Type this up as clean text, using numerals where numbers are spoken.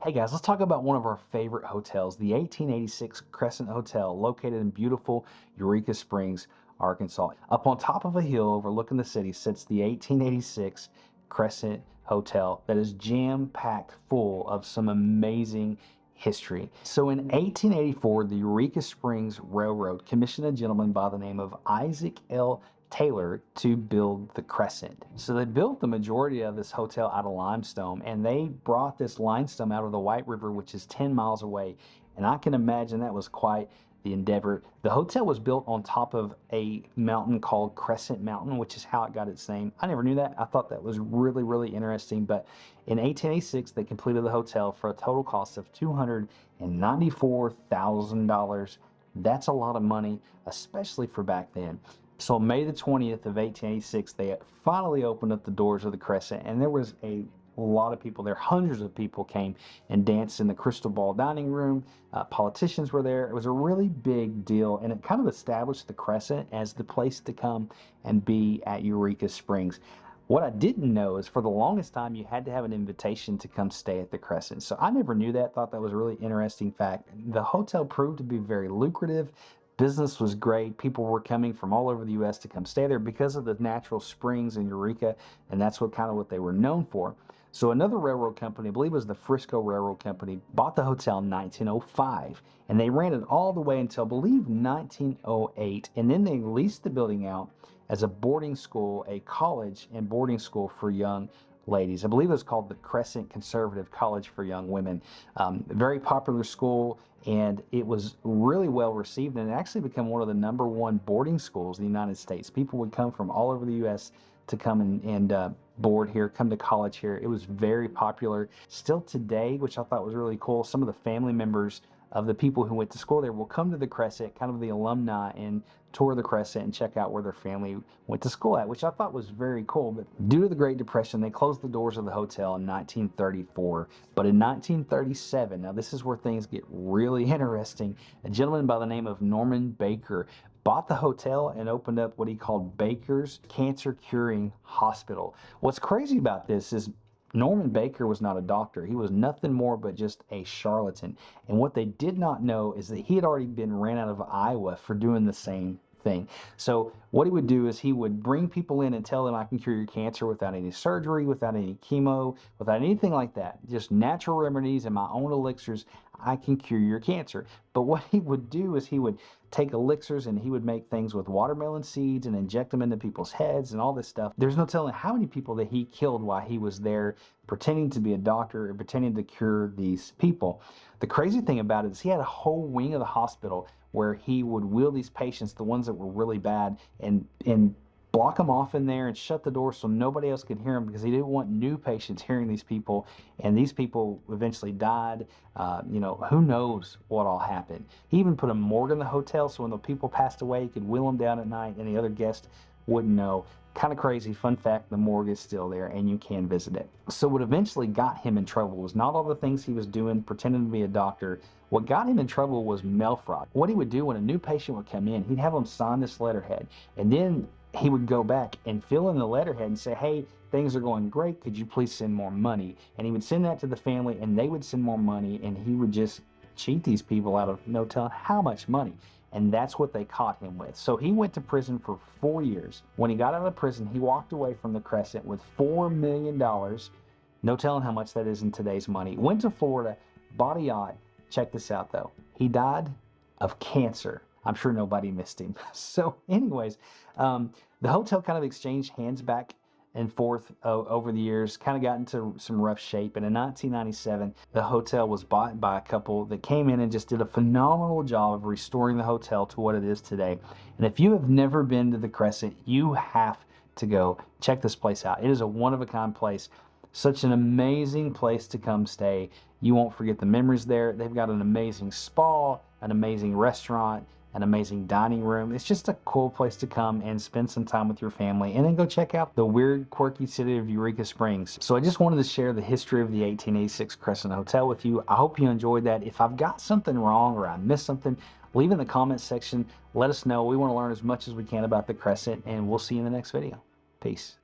Hey guys, let's talk about one of our favorite hotels, the 1886 Crescent Hotel, located in beautiful Eureka Springs, Arkansas. Up on top of a hill overlooking the city sits the 1886 Crescent Hotel that is jam-packed full of some amazing history. So in 1884, the Eureka Springs Railroad commissioned a gentleman by the name of Isaac L. Taylor to build the Crescent. So they built the majority of this hotel out of limestone, and they brought this limestone out of the White River, which is 10 miles away. And I can imagine that was quite the endeavor. The hotel was built on top of a mountain called Crescent Mountain, which is how it got its name. I never knew that. I thought that was really, really interesting. But in 1886, they completed the hotel for a total cost of $294,000. That's a lot of money, especially for back then. So on May the 20th of 1886, they finally opened up the doors of the Crescent, and there was a lot of people there. Hundreds of people came and danced in the Crystal Ball dining room. Politicians were there. It was a really big deal, and it kind of established the Crescent as the place to come and be at Eureka Springs. What I didn't know is for the longest time, you had to have an invitation to come stay at the Crescent. So I never knew that, thought that was a really interesting fact. The hotel proved to be very lucrative. Business was great. People were coming from all over the U.S. to come stay there because of the natural springs in Eureka, and that's what they were known for. So another railroad company, I believe it was the Frisco Railroad Company, bought the hotel in 1905, and they ran it all the way until, I believe, 1908, and then they leased the building out as a boarding school, a college and boarding school for young ladies. I believe it was called the Crescent Conservative College for Young Women. Very popular school, and it was really well received, and it actually became one of the #1 boarding schools in the United States. People would come from all over the U.S. to come and board here, come to college here. It was very popular. Still today, which I thought was really cool, some of the family members of the people who went to school there will come to the Crescent, kind of the alumni, and tour the Crescent and check out where their family went to school at, which I thought was very cool. But due to the Great Depression, they closed the doors of the hotel in 1934. But in 1937, now this is where things get really interesting, a gentleman by the name of Norman Baker bought the hotel and opened up what he called Baker's Cancer Curing Hospital. What's crazy about this is Norman Baker was not a doctor. He was nothing more but just a charlatan. And what they did not know is that he had already been ran out of Iowa for doing the same thing. So what he would do is he would bring people in and tell them, I can cure your cancer without any surgery, without any chemo, without anything like that. Just natural remedies and my own elixirs, I can cure your cancer. But what he would do is he would take elixirs and he would make things with watermelon seeds and inject them into people's heads and all this stuff. There's no telling how many people that he killed while he was there pretending to be a doctor or pretending to cure these people. The crazy thing about it is he had a whole wing of the hospital where he would wheel these patients, the ones that were really bad, and block them off in there and shut the door so nobody else could hear them because he didn't want new patients hearing these people. And these people eventually died. Who knows what all happened. He even put a morgue in the hotel so when the people passed away, he could wheel them down at night and the other guests wouldn't know. Kind of crazy. Fun fact, the morgue is still there and you can visit it. So what eventually got him in trouble was not all the things he was doing, pretending to be a doctor. What got him in trouble was mail fraud. What he would do when a new patient would come in, he'd have them sign this letterhead, and then he would go back and fill in the letterhead and say, hey, things are going great, could you please send more money? And he would send that to the family and they would send more money, and he would just cheat these people out of no telling how much money. And that's what they caught him with. So he went to prison for 4 years. When he got out of prison, he walked away from the Crescent with $4 million. No telling how much that is in today's money. Went to Florida, bought a yacht. Check this out though. He died of cancer. I'm sure nobody missed him. So anyways, the hotel kind of exchanged hands back and forth over the years, kind of got into some rough shape. And in 1997, the hotel was bought by a couple that came in and just did a phenomenal job of restoring the hotel to what it is today. And if you have never been to the Crescent, you have to go check this place out. It is a one-of-a-kind place. Such an amazing place to come stay. You won't forget the memories there. They've got an amazing spa, an amazing restaurant, an amazing dining room. It's just a cool place to come and spend some time with your family and then go check out the weird, quirky city of Eureka Springs. So I just wanted to share the history of the 1886 Crescent Hotel with you. I hope you enjoyed that. If I've got something wrong or I missed something, leave in the comments section. Let us know. We want to learn as much as we can about the Crescent, and we'll see you in the next video. Peace.